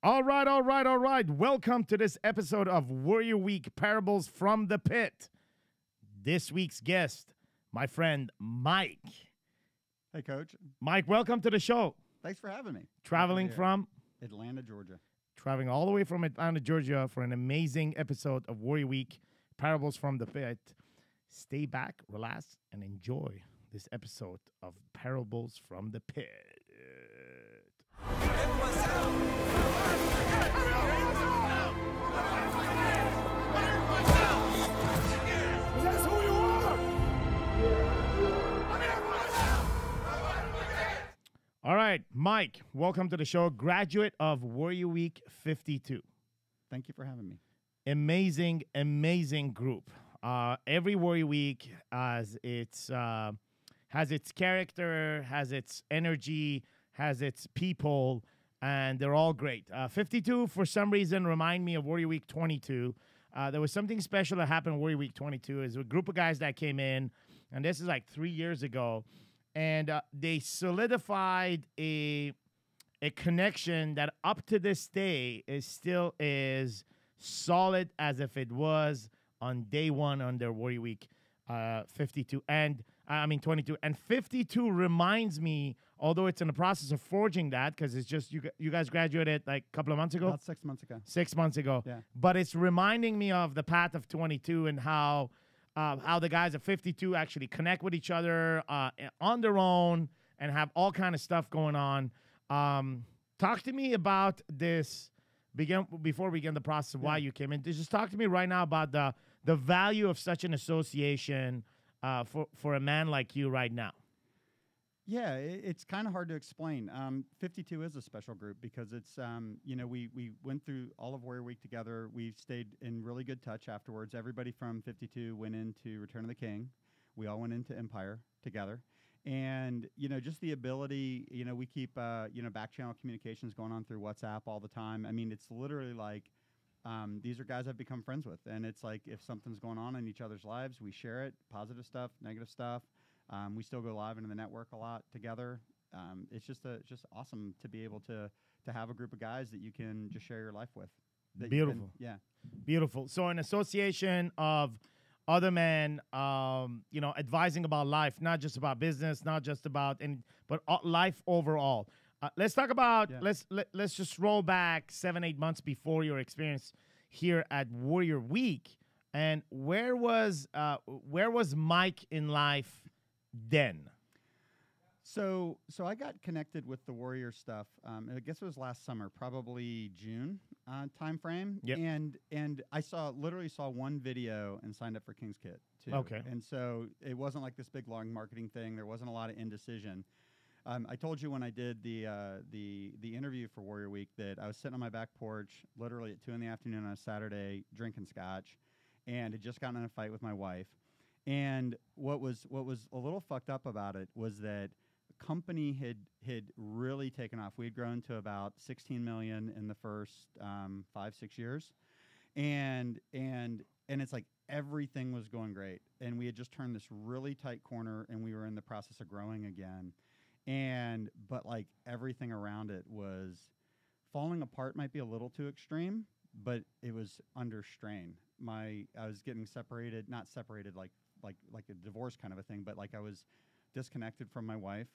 All right, all right, all right. Welcome to this episode of Warrior Week Parables from the Pit. This week's guest, my friend Mike. Hey, Coach. Mike, welcome to the show. Thanks for having me. Traveling from? Atlanta, Georgia. Traveling all the way from Atlanta, Georgia for an amazing episode of Warrior Week Parables from the Pit. Stay back, relax, and enjoy this episode of Parables from the Pit. That's who you are! All right, Mike, welcome to the show. Graduate of Warrior Week 52. Thank you for having me. Amazing, amazing group. Every Warrior Week has its character, has its energy, has its people, and they're all great. 52, for some reason, remind me of Warrior Week 22. There was something special that happened in Warrior Week 22. Is a group of guys that came in, and this is like 3 years ago, and they solidified a connection that up to this day is still is solid as if it was on day one on their Warrior Week 52 and 22. And 52 reminds me, although it's in the process of forging that, because it's just you guys graduated like a couple of months ago. About 6 months ago. 6 months ago. Yeah. But it's reminding me of the path of 22 and how the guys at 52 actually connect with each other on their own and have all kind of stuff going on. Talk to me about this. Before we begin the process of why you came in, just talk to me right now about the value of such an association for a man like you right now. Yeah, it's kind of hard to explain. 52 is a special group because it's, we went through all of Warrior Week together. We stayed in really good touch afterwards. Everybody from 52 went into Return of the King. We all went into Empire together. And, just the ability, we keep, back channel communications going on through WhatsApp all the time. I mean, it's literally like these are guys I've become friends with. And it's like if something's going on in each other's lives, we share it, positive stuff, negative stuff. We still go live into the network a lot together. It's just awesome to be able to have a group of guys that you can just share your life with. Beautiful. Beautiful. So an association of other men, advising about life, not just about business, not just about but life overall. Let's talk about let's just roll back 7-8 months before your experience here at Warrior Week, and where was Mike in life then? So I got connected with the Warrior stuff. I guess it was last summer, probably June time frame. Yep. And I literally saw one video and signed up for King's Kit too. Okay. And so it wasn't like this big long marketing thing. There wasn't a lot of indecision. I told you when I did the interview for Warrior Week that I was sitting on my back porch literally at 2 p.m. on a Saturday drinking scotch, and had just gotten in a fight with my wife. And what was a little fucked up about it was that the company had really taken off. We had grown to about 16 million in the first 5-6 years, and it's like everything was going great, and we had just turned this really tight corner, and we were in the process of growing again, but like everything around it was falling apart. Might be a little too extreme, but it was under strain. I was getting separated, not separated like a divorce kind of a thing, but like I was disconnected from my wife.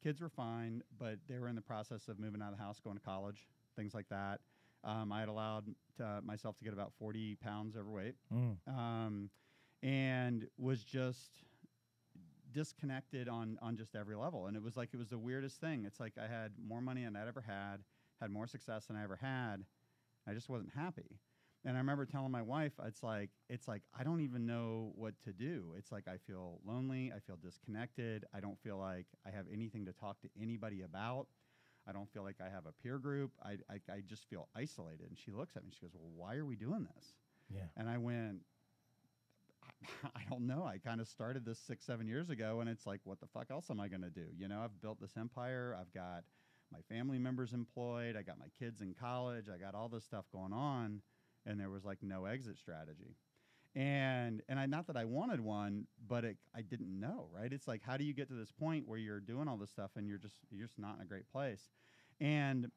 Kids were fine, but they were in the process of moving out of the house, going to college, things like that. I had allowed myself to get about 40 pounds overweight, and was just disconnected on just every level. And it was the weirdest thing. It's like I had more money than I'd ever had more success than I ever had. I just wasn't happy. And I remember telling my wife, it's like I don't even know what to do. It's like I feel lonely. I feel disconnected. I don't feel like I have anything to talk to anybody about. I don't feel like I have a peer group. I just feel isolated. And she looks at me and she goes, "Well, why are we doing this?" Yeah. And I went, I don't know. I kind of started this 6-7 years ago, and it's like, what the fuck else am I going to do? I've built this empire. I've got my family members employed. I got my kids in college. I got all this stuff going on. And there was like no exit strategy. And not that I wanted one, but I didn't know, right? It's like, how do you get to this point where you're doing all this stuff and you're just not in a great place? And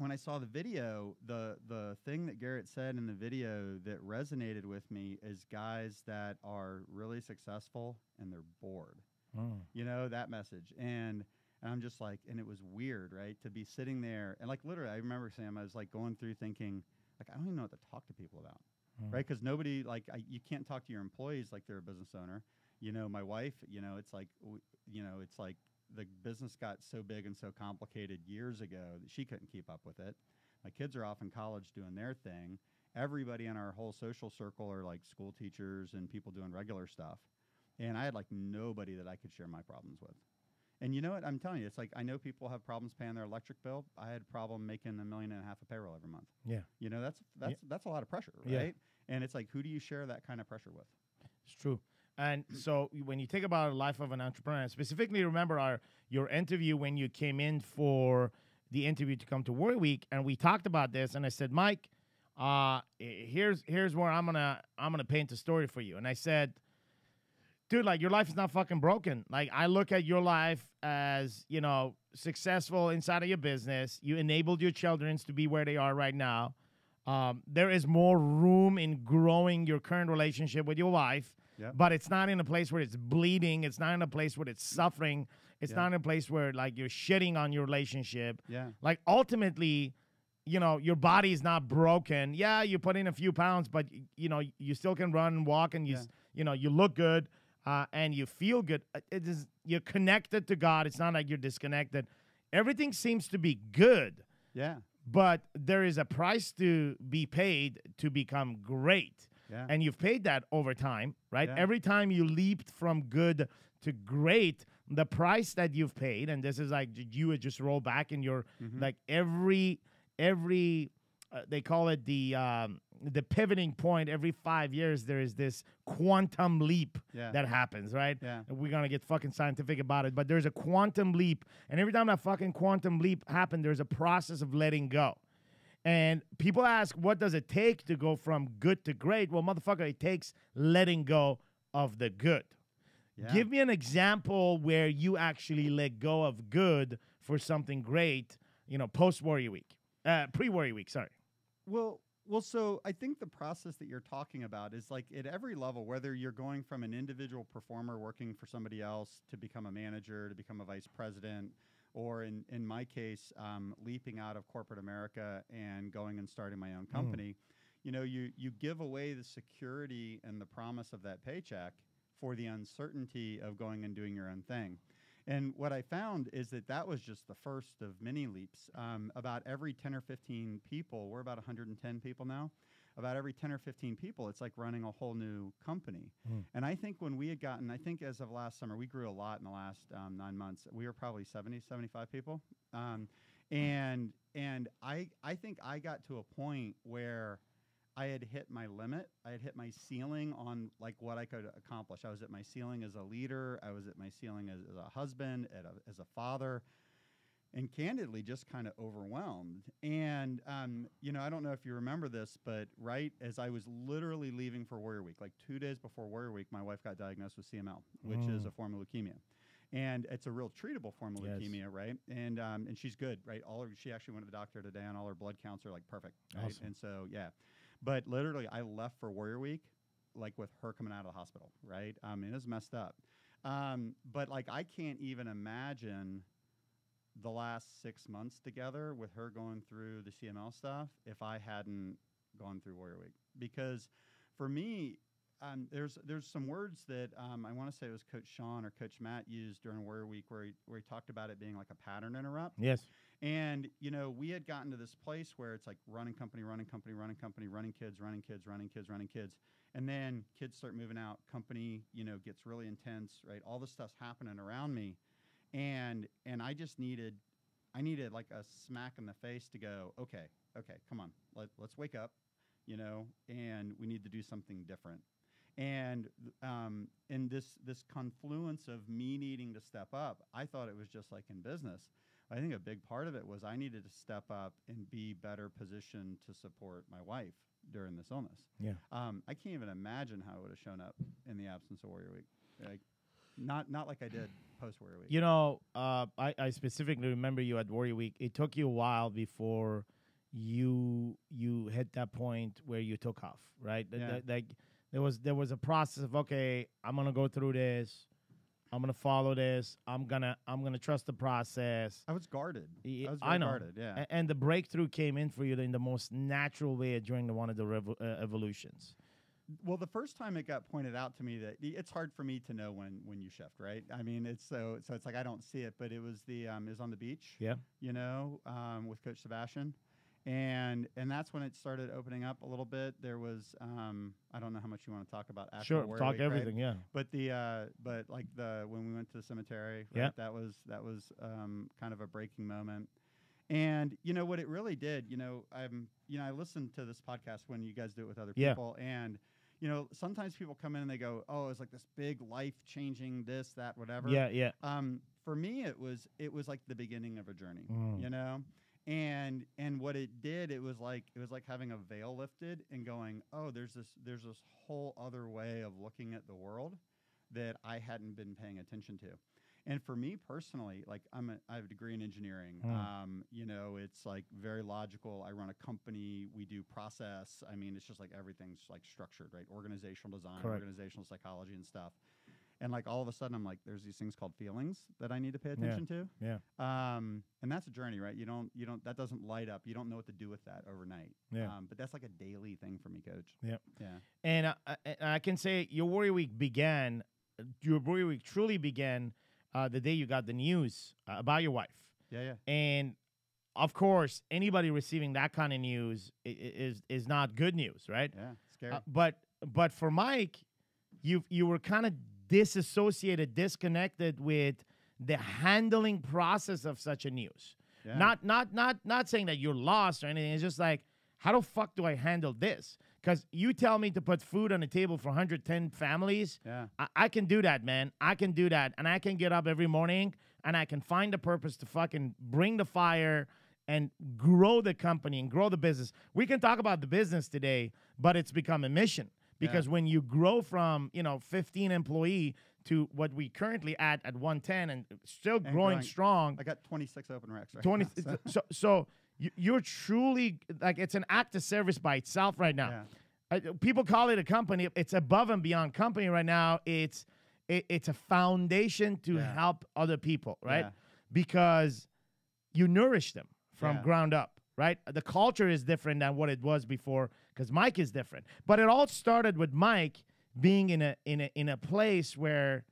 when I saw the video, the thing that Garrett said in the video that resonated with me is guys that are really successful and they're bored. You know, that message. And I'm just like, and it was weird, right? To be sitting there and like literally, I remember Sam, I was like going through thinking, like, I don't even know what to talk to people about, right? Because nobody, like, you can't talk to your employees like they're a business owner. You know, my wife, you know, it's like, it's like the business got so big and so complicated years ago that she couldn't keep up with it. My kids are off in college doing their thing. Everybody in our whole social circle are like school teachers and people doing regular stuff. And I had like nobody that I could share my problems with. And you know what? I'm telling you, it's like I know people have problems paying their electric bill. I had a problem making $1.5 million of payroll every month. Yeah. You know, that's a lot of pressure, right? Yeah. And it's like, who do you share that kind of pressure with? It's true. And so when you think about the life of an entrepreneur, specifically remember your interview when you came in for the interview to come to Warrior Week, and we talked about this, and I said, Mike, here's where I'm gonna paint a story for you. And I said, dude, like your life is not fucking broken. Like I look at your life as, you know, successful inside of your business. You enabled your children to be where they are right now. There is more room in growing your current relationship with your wife. Yep. But it's not in a place where it's bleeding. It's not in a place where it's suffering. It's not in a place where like you're shitting on your relationship. Yeah. Like ultimately, you know, your body is not broken. Yeah, you put in a few pounds, but you know, you still can run and walk, and you know, you look good, and you feel good. It is, you're connected to God. It's not like you're disconnected. Everything seems to be good. Yeah. But there is a price to be paid to become great. Yeah. And you've paid that over time, right? Yeah. Every time you leaped from good to great, the price that you've paid, and this is like you would just roll back in your like every they call it the pivoting point. Every 5 years there is this quantum leap that happens, right? Yeah. And we're gonna get fucking scientific about it, but there's a quantum leap, and every time that fucking quantum leap happens, there's a process of letting go. And people ask, what does it take to go from good to great? Well, motherfucker, it takes letting go of the good. Yeah. Give me an example where you actually let go of good for something great, you know, post-Warrior Week. Pre-Warrior Week, sorry. Well, so I think the process that you're talking about is like at every level, whether you're going from an individual performer working for somebody else to become a manager, to become a vice president, or in my case, leaping out of corporate America and going and starting my own company, you know, you give away the security and the promise of that paycheck for the uncertainty of going and doing your own thing. And what I found is that was just the first of many leaps. About every 10 or 15 people, we're about 110 people now, about every 10 or 15 people, it's like running a whole new company. And I think when we had gotten, I think as of last summer, we grew a lot in the last 9 months. We were probably 70, 75 people. And I think I got to a point where I had hit my limit. I had hit my ceiling on like what I could accomplish. I was at my ceiling as a leader. I was at my ceiling as a husband, as a father. And candidly, just kind of overwhelmed. And, you know, I don't know if you remember this, but right as I was literally leaving for Warrior Week, like 2 days before Warrior Week, my wife got diagnosed with CML, which is a form of leukemia. And it's a real treatable form of leukemia, right? And she's good, right? She actually went to the doctor today, and all her blood counts are like perfect, right? Awesome. And so, yeah. But literally, I left for Warrior Week, like with her coming out of the hospital, right? It was messed up. But like, I can't even imagine the last 6 months together with her going through the CML stuff if I hadn't gone through Warrior Week. Because for me, there's some words that I want to say it was Coach Sean or Coach Matt used during Warrior Week where he talked about it being like a pattern interrupt. Yes. And, you know, we had gotten to this place where it's like running company, running company, running company, running kids, running kids, running kids, running kids. And then kids start moving out. Company, you know, gets really intense, right? All this stuff's happening around me. And I just needed like a smack in the face to go, okay, come on, let's wake up, you know, and we need to do something different. And in this confluence of me needing to step up, I thought it was just like in business. I think a big part of it was I needed to step up and be better positioned to support my wife during this illness. Yeah. I can't even imagine how it would have shown up in the absence of Warrior Week. Like, Not like I did post Warrior Week. You know, I specifically remember you at Warrior Week. It took you a while before you hit that point where you took off, right? Yeah. Like there was a process of, okay, I'm gonna go through this, I'm gonna follow this, I'm gonna trust the process. I was guarded. Yeah, I was I very know. guarded. Yeah. And the breakthrough came in for you in the most natural way during one of the evolutions. Well, the first time it got pointed out to me that it's hard for me to know when you shift, right? I mean, it's so it's like I don't see it, but it was it was on the beach, Yeah. you know, with Coach Sebastian, and that's when it started opening up a little bit. There was I don't know how much you want to talk about after Sure, Warrior talk Week, everything, right? yeah. But but like when we went to the cemetery, Yeah. right, that was kind of a breaking moment. And you know what it really did, I listened to this podcast when you guys do it with other Yeah. people, and you know, sometimes people come in and they go, "Oh, it's like this big life-changing this, that, whatever." Yeah, yeah. For me, it was like the beginning of a journey, Mm. you know, and what it did, it was like having a veil lifted and going, "Oh, there's this whole other way of looking at the world that I hadn't been paying attention to." And for me personally, like I have a degree in engineering. You know, it's like very logical. I run a company. We do process. I mean, it's just like everything's like structured, right? Organizational design, Correct. organizational psychology, and stuff. And like all of a sudden, I'm like, there's these things called feelings that I need to pay attention to. Yeah. And that's a journey, right? You don't that doesn't light up. You don't know what to do with that overnight. Yeah. But that's like a daily thing for me, Coach. Yeah. Yeah. And I can say your Warrior Week truly began the day you got the news about your wife. Yeah. And of course, anybody receiving that kind of news is not good news, right? Yeah. Scary. But for Mike, you were kind of disassociated, disconnected with the handling process of such a news. Yeah. Not saying that you're lost or anything. It's just like, how the fuck do I handle this? Because you tell me to put food on the table for 110 families. Yeah. I can do that, man. I can do that. And I can get up every morning and I can find a purpose to fucking bring the fire and grow the company and grow the business. We can talk about the business today, but it's become a mission. Because when you grow from, 15 employee to what we currently at 110 and still growing strong. I got 26 open recs right 20 now. so you're truly, like, it's an act of service by itself right now. People call it a company. It's above and beyond company right now. It's a foundation to help other people, right? Yeah. Because you nourish them from Yeah. ground up, right? The culture is different than what it was before because Mike is different. But it all started with Mike being in a place where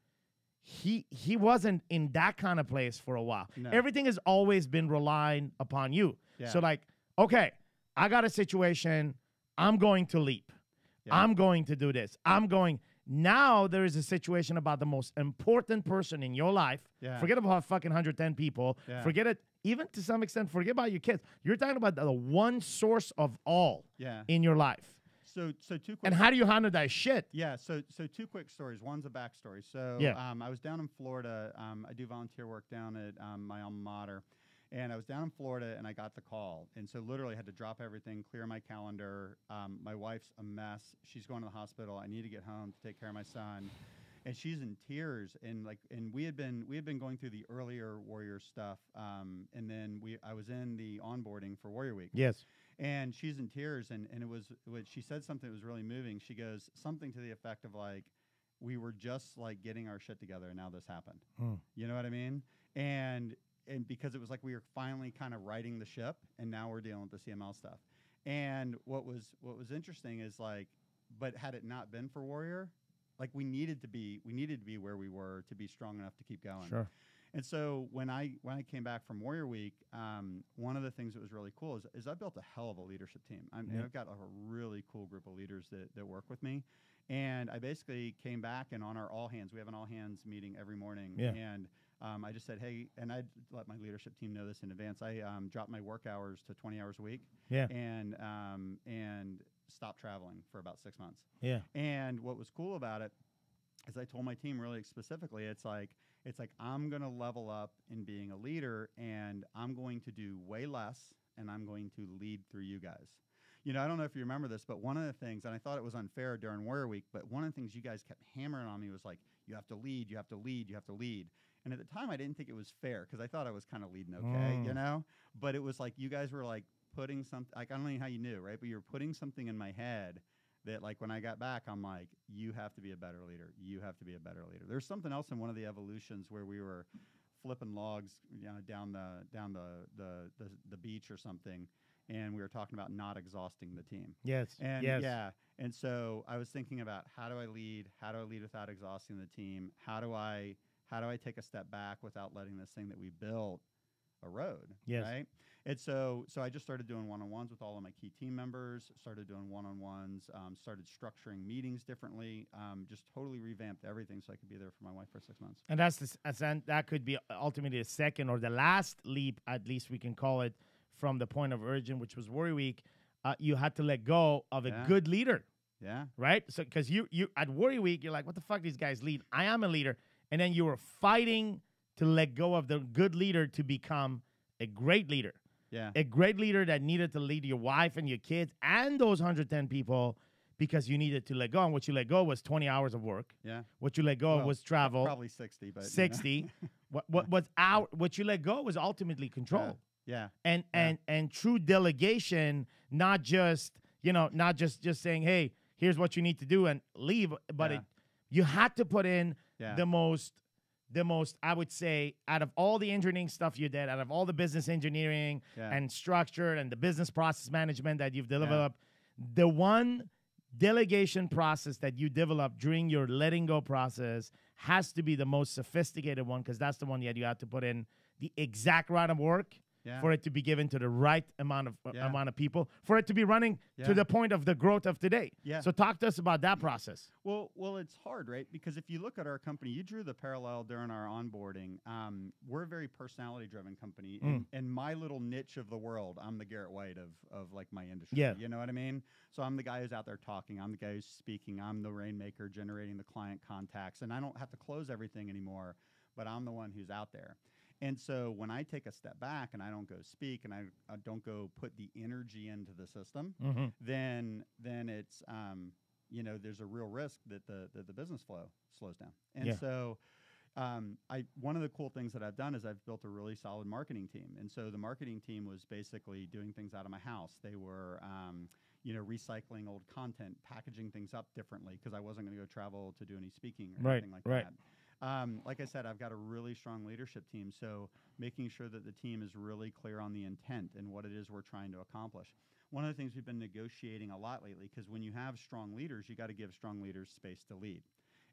he wasn't in that kind of place for a while. No. Everything has always been relying upon you. Yeah. So like, okay, I got a situation. I'm going to leap. Yeah. I'm going to do this. Now there is a situation about the most important person in your life. Yeah. Forget about fucking 110 people. Yeah. Forget it. Even to some extent, forget about your kids. You're talking about the one source of all in your life. So two quick. And how do you handle that shit? Yeah. So two quick stories. One's a backstory. So I was down in Florida. I do volunteer work down at my alma mater. And I was down in Florida, and I got the call. And so literally had to drop everything, clear my calendar. My wife's a mess. She's going to the hospital. I need to get home to take care of my son. And she's in tears. And we had been going through the earlier Warrior stuff. And then I was in the onboarding for Warrior Week. Yes. And she's in tears. And she said something that was really moving. She goes something to the effect of like, we were just like getting our shit together, and now this happened. You know what I mean? And because it was like we were finally kind of righting the ship, and now we're dealing with the CML stuff. And what was interesting is like, but had it not been for Warrior, like we needed to be where we were to be strong enough to keep going. Sure. And so when I came back from Warrior Week, one of the things that was really cool is I built a hell of a leadership team. I've got a really cool group of leaders that work with me. And I basically came back, and on our all hands, we have an all hands meeting every morning. Yeah. And I just said, hey, and I'd let my leadership team know this in advance. I dropped my work hours to 20 hours a week. Yeah. And stopped traveling for about 6 months. Yeah. And what was cool about it is I told my team really specifically, it's like I'm going to level up in being a leader, and I'm going to do way less, and I'm going to lead through you guys. I don't know if you remember this, but one of the things, and I thought it was unfair during Warrior Week, but one of the things you guys kept hammering on me was like, you have to lead, you have to lead, you have to lead. And at the time, I didn't think it was fair because I thought I was kind of leading okay, But it was like you guys were like putting something, like I don't know how you knew, right? But you were putting something in my head that like when I got back, I'm like, you have to be a better leader. You have to be a better leader. There's something else in one of the evolutions where we were flipping logs, down the beach or something, and we were talking about not exhausting the team. Yes. And yes. yeah. And so I was thinking about how do I lead? How do I lead without exhausting the team? How do I take a step back without letting this thing that we built erode? Yes. Right. And so I just started doing one-on-ones with all of my key team members, started doing one-on-ones, started structuring meetings differently, just totally revamped everything so I could be there for my wife for 6 months. And that could be ultimately the second or the last leap, at least we can call it, from the point of origin, which was Warrior Week. You had to let go of a good leader. Yeah. Right? So because you at Warrior Week, you're like, what the fuck these guys lead? I am a leader. And then you were fighting to let go of the good leader to become a great leader. Yeah. A great leader that needed to lead your wife and your kids and those 110 people because you needed to let go. And what you let go was 20 hours of work. Yeah. What you let go of was travel. Probably 60, but 60. What you let go was ultimately control. Yeah. And true delegation, not just saying, hey, here's what you need to do and leave, but you had to put in the most, I would say, out of all the engineering stuff you did, out of all the business engineering and structure and the business process management that you've developed, the one delegation process that you developed during your letting go process has to be the most sophisticated one because that's the one that you have to put in the exact amount of work for it to be given to the right amount of people, for it to be running to the point of the growth of today. Yeah. So talk to us about that process. Well, it's hard, right? Because if you look at our company, you drew the parallel during our onboarding. We're a very personality-driven company. In my little niche of the world, I'm the Garrett White of like my industry. Yeah. You know what I mean? So I'm the guy who's out there talking. I'm the guy who's speaking. I'm the rainmaker generating the client contacts. And I don't have to close everything anymore, but I'm the one who's out there. And so when I take a step back and I don't go speak and I don't go put the energy into the system, then it's there's a real risk that the business flow slows down. And so one of the cool things that I've done is I've built a really solid marketing team. And so the marketing team was basically doing things out of my house. They were recycling old content, packaging things up differently because I wasn't going to go travel to do any speaking or anything like that. Like I said, I've got a really strong leadership team, so making sure that the team is really clear on the intent and what it is we're trying to accomplish. One of the things we've been negotiating a lot lately, because when you have strong leaders, you got to give strong leaders space to lead.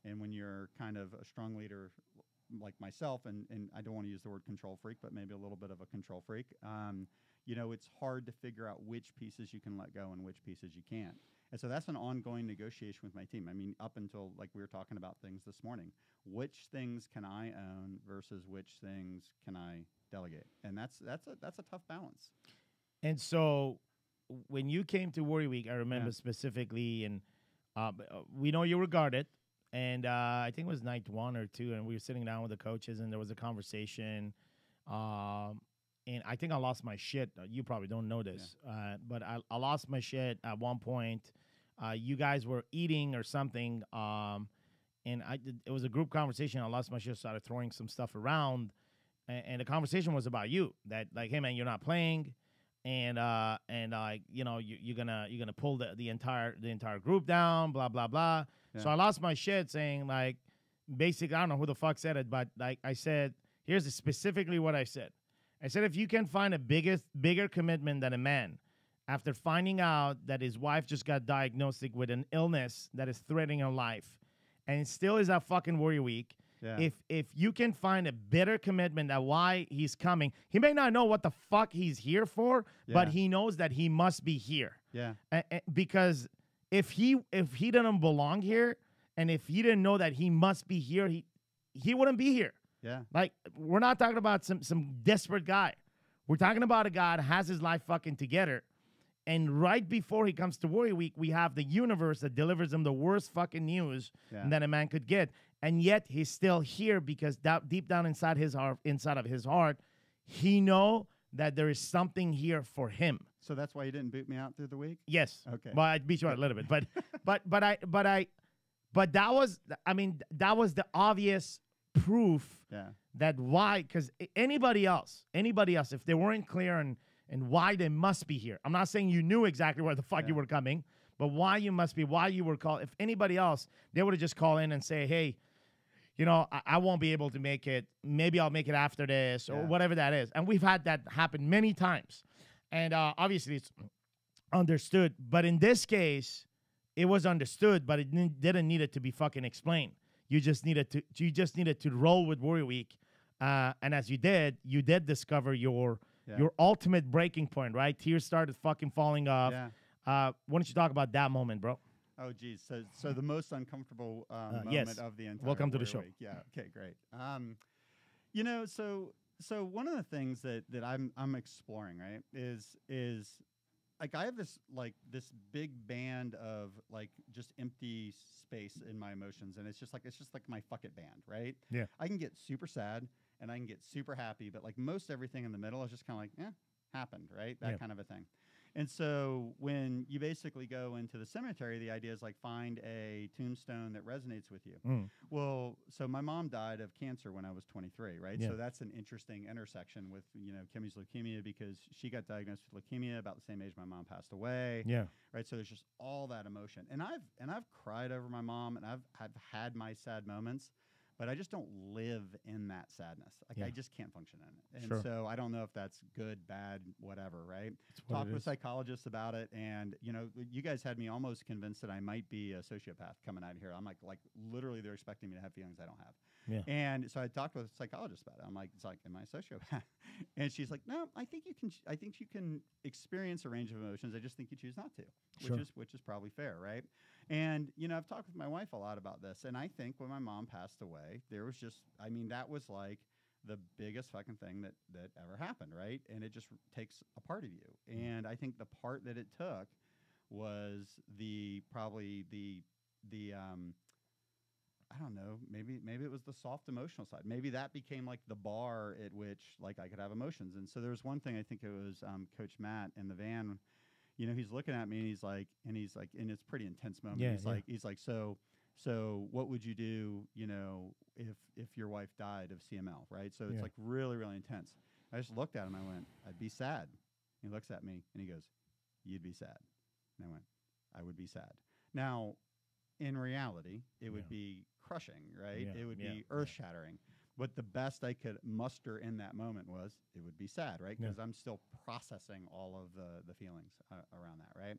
And when you're kind of a strong leader like myself, and I don't want to use the word control freak, but maybe a little bit of a control freak, it's hard to figure out which pieces you can let go and which pieces you can't. And so that's an ongoing negotiation with my team. I mean, up until like we were talking about things this morning, which things can I own versus which things can I delegate? And that's a tough balance. And so when you came to Warrior Week, I remember specifically, and we know you were guarded, and I think it was night 1 or 2, and we were sitting down with the coaches, and there was a conversation, and I think I lost my shit. You probably don't know this, but I lost my shit at one point. You guys were eating or something, and it was a group conversation. I lost my shit, started throwing some stuff around, and the conversation was about you. That like, hey man, you're not playing, and you're gonna pull the entire group down, blah blah blah. Yeah. So I lost my shit, saying like, basically, I don't know who the fuck said it, but like I said, here's specifically what I said. I said, if you can find a bigger commitment than a man, after finding out that his wife just got diagnosed with an illness that is threatening her life, and it still is a fucking Warrior Week, if you can find a better commitment at why he's coming, he may not know what the fuck he's here for, but he knows that he must be here. Yeah. Because if he didn't belong here, and if he didn't know that he must be here, he wouldn't be here. Yeah. Like, we're not talking about some desperate guy. We're talking about a guy that has his life fucking together. And right before he comes to Warrior Week, we have the universe that delivers him the worst fucking news that a man could get. And yet he's still here because deep down inside of his heart, he know that there is something here for him. So that's why you didn't boot me out through the week? Yes. Okay. Well, I beat you out a little bit, but that was, I mean, that was the obvious proof Yeah. that why, because anybody else, if they weren't clear and why they must be here. I'm not saying you knew exactly where the fuck you were coming, but why you must be, why you were called. If anybody else, they would have just called in and say, hey, you know, I won't be able to make it. Maybe I'll make it after this or whatever that is. And we've had that happen many times. And obviously it's understood. But in this case, it was understood, but it didn't need it to be fucking explained. You just needed to roll with Warrior Week. And as you did discover your ultimate breaking point, right? Tears started fucking falling off. Yeah. Why don't you talk about that moment, bro? Oh, geez. So the most uncomfortable yes. moment of the entire Welcome to the Warrior show. Week. Yeah. Okay, great. You know, so one of the things that I'm exploring, right, is like I have this big band of like just empty space in my emotions, and it's just like my fuck it band, right? Yeah. I can get super sad and I can get super happy, but like most everything in the middle is just kind of like, happened, right? That kind of a thing. And so when you basically go into the cemetery, the idea is like find a tombstone that resonates with you. Mm. Well, so my mom died of cancer when I was 23, right? Yeah. So that's an interesting intersection with, you know, Kimmy's leukemia, because she got diagnosed with leukemia about the same age my mom passed away. Yeah. Right. So there's just all that emotion. And I've cried over my mom, and I've had my sad moments, but I just don't live in that sadness. Like I just can't function in it. And so I don't know if that's good, bad, whatever, right? Talked with psychologists about it, and you know, you guys had me almost convinced that I might be a sociopath coming out of here. I'm like literally they're expecting me to have feelings I don't have. Yeah. And so I talked with a psychologist about it. I'm like, am I a sociopath? And she's like, no, I think you can experience a range of emotions. I just think you choose not to, which is probably fair, right? And you know, I've talked with my wife a lot about this, and I think when my mom passed away, there was just, I mean, that was like the biggest fucking thing that ever happened, right? And it just takes a part of you. And I think the part that it took was probably the I don't know, maybe it was the soft emotional side. Maybe that became like the bar at which like I could have emotions. And so there was one thing, I think it was Coach Matt in the van, you know, he's looking at me and he's like, and it's a pretty intense moment. He's like, so what would you do, you know, if your wife died of CML, right? So it's like really, really intense. I just looked at him. I went, I'd be sad. He looks at me and he goes, you'd be sad. And I went, I would be sad. Now, in reality, it would be crushing, right? It would be earth-shattering. But the best I could muster in that moment was it would be sad, right? Because I'm still processing all of the feelings around that, right?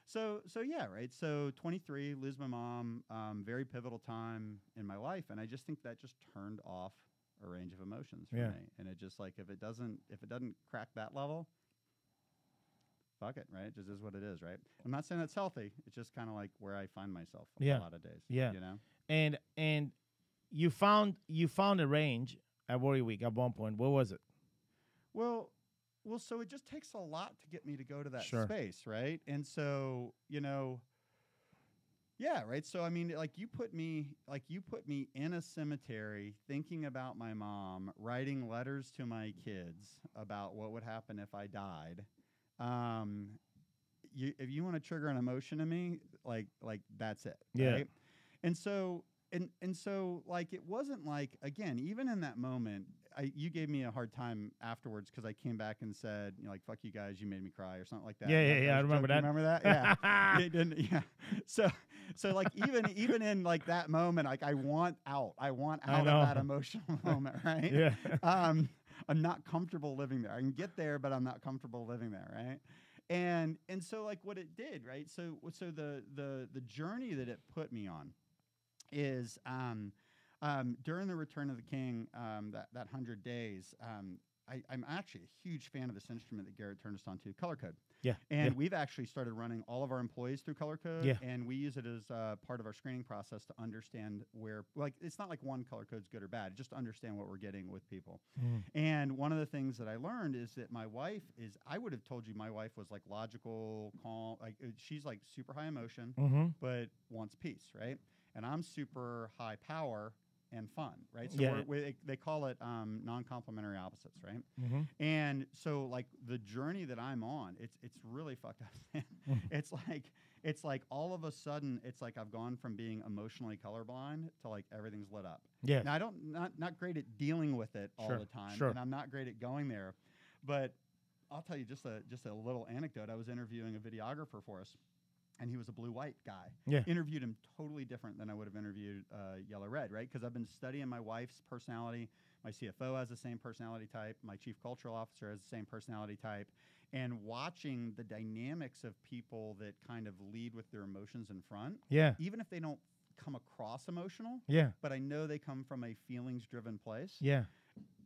So yeah, right? So 23, lose my mom, very pivotal time in my life. And I just think that just turned off a range of emotions for me. And it just like, if it doesn't crack that level, fuck it, right? It just is what it is, right? I'm not saying it's healthy. It's just kind of like where I find myself a lot of days. Yeah. You know? And you found a range at Warrior Week at one point. What was it? Well, so it just takes a lot to get me to go to that space, right? And so, you know, yeah, right. So I mean, like you put me in a cemetery thinking about my mom, writing letters to my kids about what would happen if I died. If you want to trigger an emotion in me, like that's it. Yeah. Right? And so like it wasn't like, again, even in that moment, you gave me a hard time afterwards because I came back and said, you know, like, fuck you guys, you made me cry or something like that. Yeah, I remember that. Remember that? Yeah. Yeah. So like even in like that moment, like I want out of that emotional moment, right? Yeah. I'm not comfortable living there. I can get there, but I'm not comfortable living there, right? And so like what it did, right? So the journey that it put me on is during the Return of the King, that 100 days, I'm actually a huge fan of this instrument that Garrett turned us on to, Color Code. Yeah. And we've actually started running all of our employees through Color Code. Yeah. And we use it as part of our screening process to understand where, like, it's not like one color code's good or bad, just to understand what we're getting with people. And one of the things that I learned is that my wife is, I would have told you my wife was like logical, calm, like she's like super high emotion, but wants peace, right? And I'm super high power and fun, right? So Yeah. they call it non-complementary opposites, right? Mm-hmm. And so like the journey that I'm on, it's really fucked up. Man. It's like all of a sudden it's like I've gone from being emotionally colorblind to like everything's lit up. Yeah. Now I don't not great at dealing with it all Sure, the time, sure. and I'm not great at going there, but I'll tell you just a little anecdote. I was interviewing a videographer for us, and he was a blue-white guy. Yeah. Interviewed him totally different than I would have interviewed yellow-red, right? Because I've been studying my wife's personality. My CFO has the same personality type. My chief cultural officer has the same personality type. And watching the dynamics of people that kind of lead with their emotions in front, Yeah. even if they don't come across emotional, Yeah. but I know they come from a feelings-driven place. Yeah.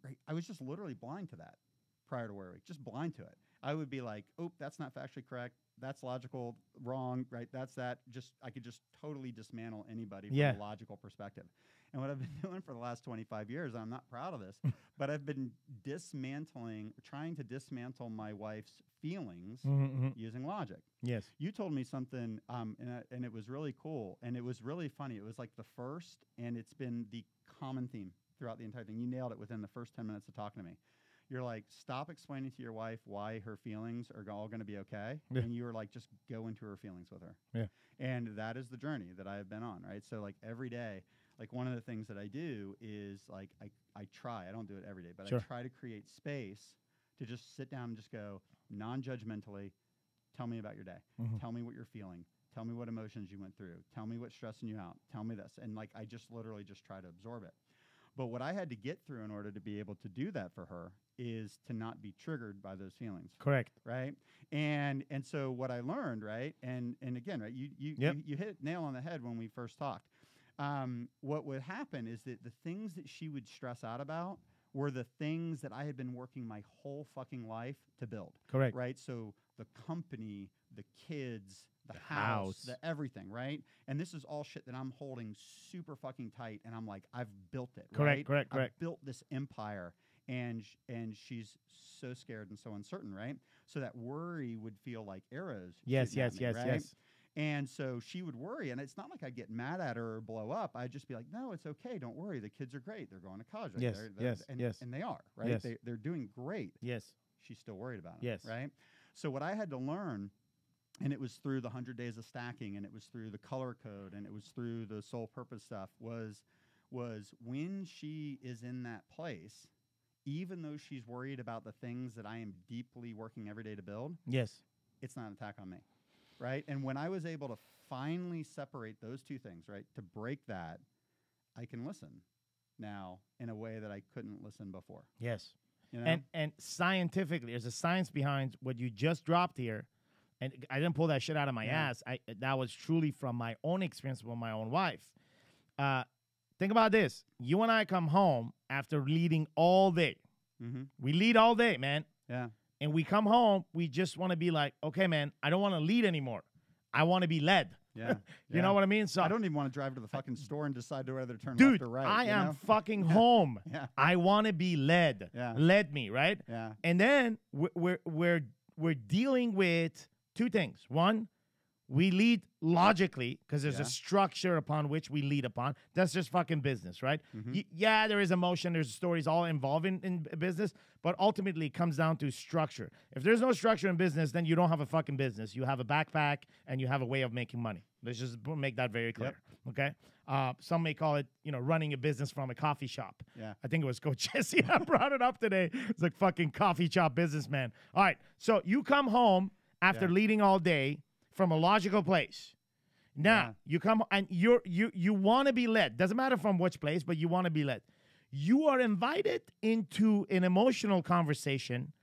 Right? I was just literally blind to that prior to Warwick, just blind to it. I would be like, oh, that's not factually correct. That's logical, wrong, right? That's that. Just I could just totally dismantle anybody from Yeah. a logical perspective. And what I've been doing for the last 25 years, and I'm not proud of this, but I've been trying to dismantle my wife's feelings Mm-hmm. using logic. Yes. You told me something, and it was really cool, and it was really funny. It was like the first, and it's been the common theme throughout the entire thing. You nailed it within the first 10 minutes of talking to me. You're like, stop explaining to your wife why her feelings are all going to be okay. Yeah. And you were like, just go into her feelings with her. Yeah. And that is the journey that I have been on, right? So like every day, like one of the things that I do is like, I try, I don't do it every day, but Sure. I try to create space to just sit down and just go non-judgmentally, tell me about your day. Mm-hmm. Tell me what you're feeling. Tell me what emotions you went through. Tell me what's stressing you out. Tell me this. And like, I just literally just try to absorb it. But what I had to get through in order to be able to do that for her is to not be triggered by those feelings. Correct. Right. And so what I learned, right. And again, right. You hit it nail on the head when we first talked. What would happen is that the things that she would stress out about were the things that I had been working my whole fucking life to build. Correct. Right. So the company, the kids, the The house, house. the everything, right? And this is all shit that I'm holding super fucking tight, and I'm like, I've built it, right? Correct. I've built this empire, and she's so scared and so uncertain, right? So that worry would feel like arrows. Yes. shooting at Yes. me, Yes. right? Yes. And so she would worry, and it's not like I'd get mad at her or blow up. I'd just be like, no, it's okay. Don't worry. The kids are great. They're going to college. Right? Yes, yes, and, yes. And they are, right? Yes. They're doing great. Yes. She's still worried about it, Yes. right? So what I had to learn, and it was through the 100 days of stacking, and it was through the color code, and it was through the soul purpose stuff, was when she is in that place, even though she's worried about the things that I am deeply working every day to build, Yes. it's not an attack on me, right? And when I was able to finally separate those two things, right, to break that, I can listen now in a way that I couldn't listen before. Yes. You know? And scientifically, there's a science behind what you just dropped here. And I didn't pull that shit out of my Yeah. ass. That was truly from my own experience with my own wife. Think about this. You and I come home after leading all day. Mm-hmm. We lead all day, man. Yeah. And we come home, we just want to be like, okay, man, I don't want to lead anymore. I want to be led. Yeah. You know what I mean? So I don't even want to drive to the fucking store and decide whether to turn dude, left or right. I you am know? fucking home. Yeah. I want to be led. Yeah. Led me, right? Yeah. And then we're dealing with two things. One, we lead logically because there's Yeah. a structure upon which we lead upon. That's just fucking business, right? Mhm. Yeah, there is emotion, there's stories all involved in business, but ultimately it comes down to structure. If there's no structure in business, then you don't have a fucking business. You have a backpack and you have a way of making money. Let's just make that very clear, okay? Some may call it, running a business from a coffee shop. Yeah. I think it was Coach Jesse that brought it up today. It's like fucking coffee shop businessman. All right, so you come home after Yeah. leading all day from a logical place. Now Yeah. you come and you want to be led. Doesn't matter from which place, but you want to be led. You are invited into an emotional conversation,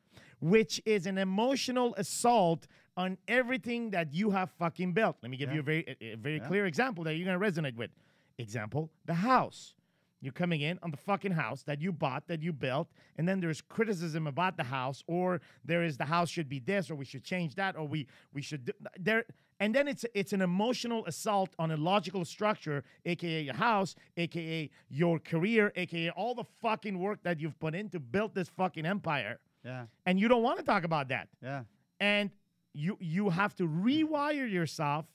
which is an emotional assault on everything that you have fucking built. Let me give you a very clear example that you're gonna resonate with. Example: the house. You're coming in on the fucking house that you bought, that you built, and then there's criticism about the house, or there is the house should be this, or we should change that, or we should do, there. And then it's an emotional assault on a logical structure, aka your house, aka your career, aka all the fucking work that you've put in to build this fucking empire. Yeah. And you don't want to talk about that. Yeah. And you have to rewire yourself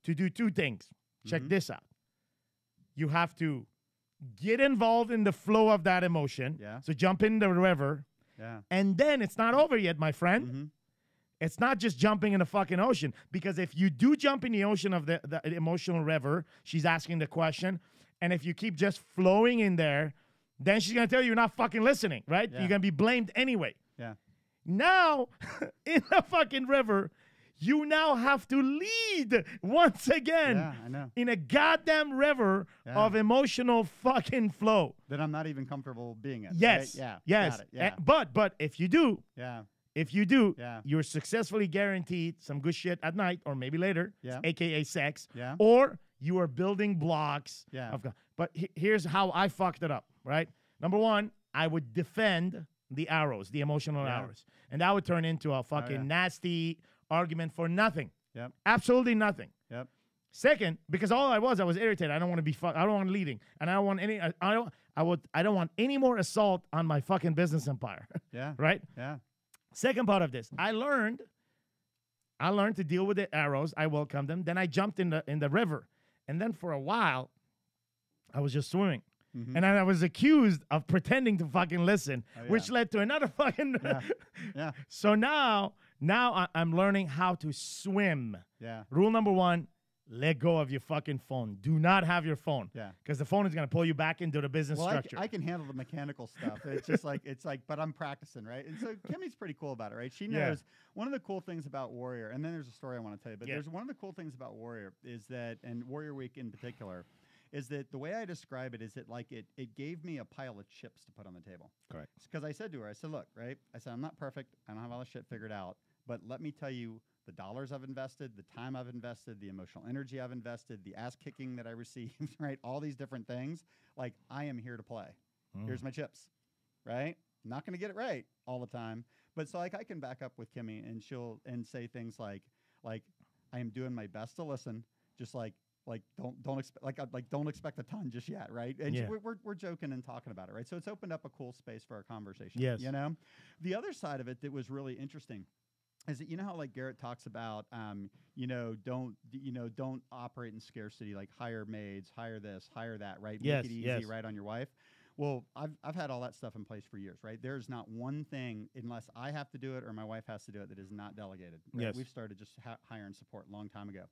to do two things. Check this out. You have to get involved in the flow of that emotion. Yeah. So jump in the river. Yeah. And then it's not over yet, my friend. Mm-hmm. It's not just jumping in the fucking ocean. Because if you do jump in the ocean of the emotional river, she's asking the question, and if you keep just flowing in there, then she's going to tell you you're not fucking listening, right? Yeah. You're going to be blamed anyway. Yeah. Now, in the fucking river, you now have to lead once again Yeah, I know. in a goddamn river of emotional fucking flow. That I'm not even comfortable being in. Yes. Right? Yeah. Yes. Got it. Yeah. But if you do, Yeah. Yeah. you're successfully guaranteed some good shit at night or maybe later, Yeah. aka sex, Yeah. or you are building blocks. Yeah. But here's how I fucked it up, right? Number one, I would defend the arrows, the emotional arrows. And that would turn into a fucking nasty argument for nothing. Yep. Absolutely nothing. Yep. Second, because all I was irritated. I don't want to be I don't want leading, and I don't want any. I don't want any more assault on my fucking business empire. Yeah. Right. Yeah. Second part of this, I learned to deal with the arrows. I welcomed them. Then I jumped in the river, and then for a while, I was just swimming. Mm-hmm. And then I was accused of pretending to fucking listen, which led to another fucking. Yeah. So now I'm learning how to swim. Yeah. Rule number one: let go of your fucking phone. Do not have your phone. Yeah. Because the phone is going to pull you back into the business structure. I can handle the mechanical stuff. It's just like, but I'm practicing, right? And so Kimmy's pretty cool about it, right? She knows one of the cool things about Warrior, and then there's a story I want to tell you, but there's one of the cool things about Warrior is that, and Warrior Week in particular, is that the way I describe it is that like it gave me a pile of chips to put on the table. Correct. Because I said to her, I said, look, right? I said, I'm not perfect. I don't have all this shit figured out, but let me tell you the dollars I've invested, the time I've invested, the emotional energy I've invested, the ass kicking that I received, right? All these different things. Like, I am here to play. Here's my chips, right? I'm not going to get it right all the time. But so like I can back up with Kimmy and she'll say things like I am doing my best to listen, just don't expect a ton just yet, right? And we're joking and talking about it, right? So it's opened up a cool space for our conversation. Yes. You know, the other side of it that was really interesting is that, you know how like Garrett talks about, don't operate in scarcity, like hire maids, hire this, hire that, right? Yes, Make it easy, right, on your wife. Well, I've had all that stuff in place for years, right? There's not one thing, unless I have to do it or my wife has to do it, that is not delegated. Right? Yes. We've started just hiring support a long time ago.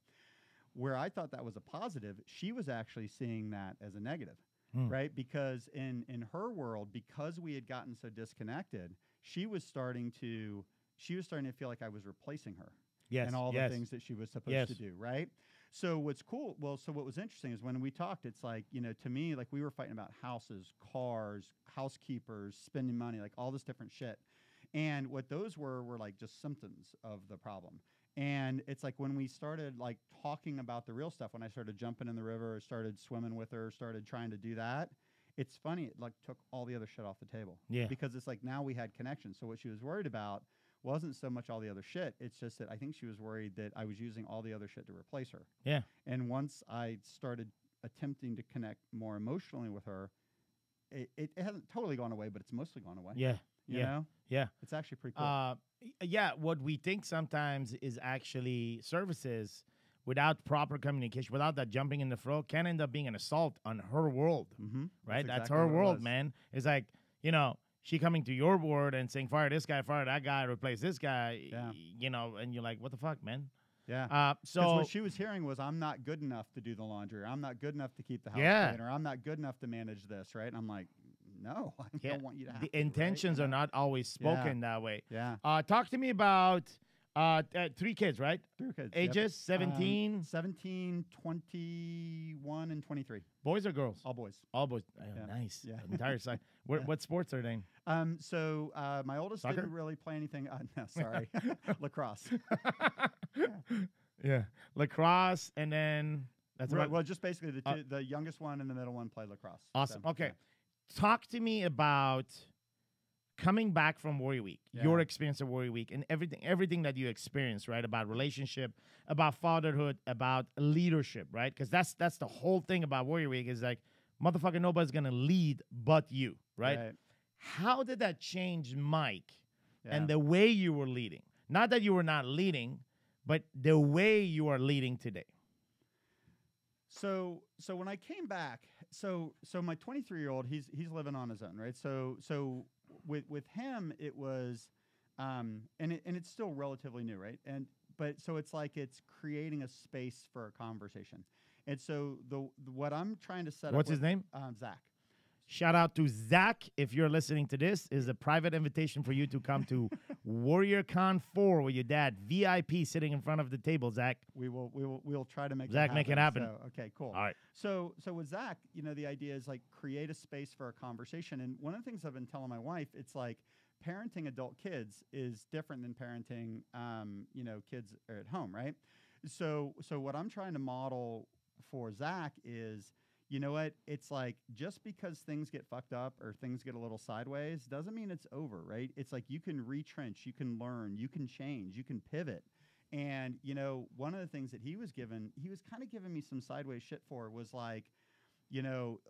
Where I thought that was a positive, she was actually seeing that as a negative, right? Because in her world, because we had gotten so disconnected, she was starting to feel like I was replacing her. Yes. And all the things that she was supposed to do, right? So what's cool, so what was interesting is when we talked, it's like, to me, like we were fighting about houses, cars, housekeepers, spending money, like all this different shit. And what those were like just symptoms of the problem. And it's like when we started like talking about the real stuff, when I started jumping in the river, started swimming with her, started trying to do that, it's funny, it like took all the other shit off the table. Yeah. Because it's like now we had connection. So what she was worried about wasn't so much all the other shit. It's just that I think she was worried that I was using all the other shit to replace her. Yeah. And once I started attempting to connect more emotionally with her, it hasn't totally gone away, but it's mostly gone away. Yeah. You know? Yeah. It's actually pretty cool. What we think sometimes is actually services without proper communication, without that jumping in the flow, can end up being an assault on her world, right? That's exactly her what it world, was. man. It's like, she coming to your board and saying, fire this guy, fire that guy, replace this guy, and you're like, what the fuck, man? Yeah. So what she was hearing was, I'm not good enough to do the laundry. I'm not good enough to keep the house clean, or I'm not good enough to manage this, right? And I'm like, no, I don't want you to have the to, intentions right? are not always spoken that way. Yeah. Talk to me about 3 kids, right? 3 kids. Ages, 17? 17, 21, and 23. Boys or girls? All boys. All boys. Yeah. Nice. Yeah. Entire side. What sports are they in? So my oldest Soccer? didn't really play anything. No, sorry. Lacrosse. Yeah. Lacrosse, and then that's Right, about well, just basically the youngest one and the middle one play lacrosse. awesome. So, Okay. Talk to me about coming back from Warrior Week, your experience of Warrior Week, and everything that you experienced, right? About relationship, about fatherhood, about leadership, right? Because that's the whole thing about Warrior Week is like, motherfucker, nobody's gonna lead but you, right? How did that change Mike and the way you were leading? Not that you were not leading, but the way you are leading today. So when I came back, So my 23-year-old, he's living on his own, right? So with him, it was, and it's still relatively new, right? But so it's like it's creating a space for a conversation. And so what I'm trying to set up. What's his name? Zach. Shout out to Zach. If you're listening to this, is a private invitation for you to come to WarriorCon 4 with your dad, VIP, sitting in front of the table. Zach, we'll try to make Zach, it happen. make it happen. So, okay, cool. All right. So with Zach, the idea is like create a space for a conversation. And one of the things I've been telling my wife, it's like parenting adult kids is different than parenting, kids at home, right? So what I'm trying to model for Zach is, you know what? It's like just because things get fucked up or things get a little sideways doesn't mean it's over, right? It's like you can retrench, you can learn, you can change, you can pivot. And, one of the things that he was kind of giving me some sideways shit for was like,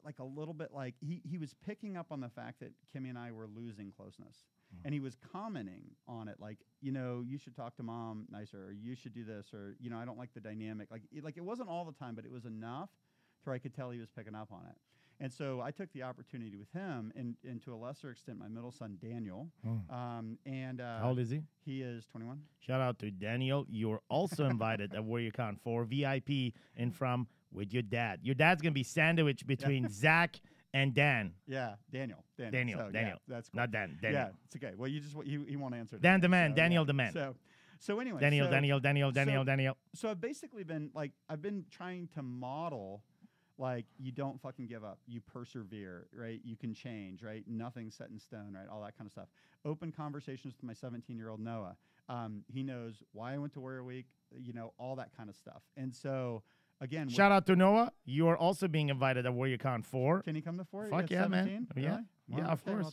like a little bit like he was picking up on the fact that Kimmy and I were losing closeness. And he was commenting on it like, you should talk to mom nicer, or you should do this, or, I don't like the dynamic. Like it wasn't all the time, but it was enough where I could tell he was picking up on it. And so I took the opportunity with him and to a lesser extent, my middle son, Daniel. How old is he? He is 21. Shout out to Daniel. You're also invited at WarriorCon 4 VIP and from with your dad. Your dad's going to be sandwiched between Zach and Dan. Yeah, Daniel. Daniel. Yeah, that's cool. Not Dan. Daniel. Yeah, it's okay. Well, he won't answer. Dan the man. Daniel the man. So anyway. Daniel. So I've basically been I've been trying to model like you don't fucking give up. You persevere, right? You can change, right? Nothing's set in stone, right? All that kind of stuff. Open conversations with my 17-year-old Noah. He knows why I went to Warrior Week, all that kind of stuff. And so, again, shout out to Noah. You are also being invited at WarriorCon 4. Can he come to 4? Fuck yeah, 17? Man. Really? Yeah. Well, yeah, of course. We'll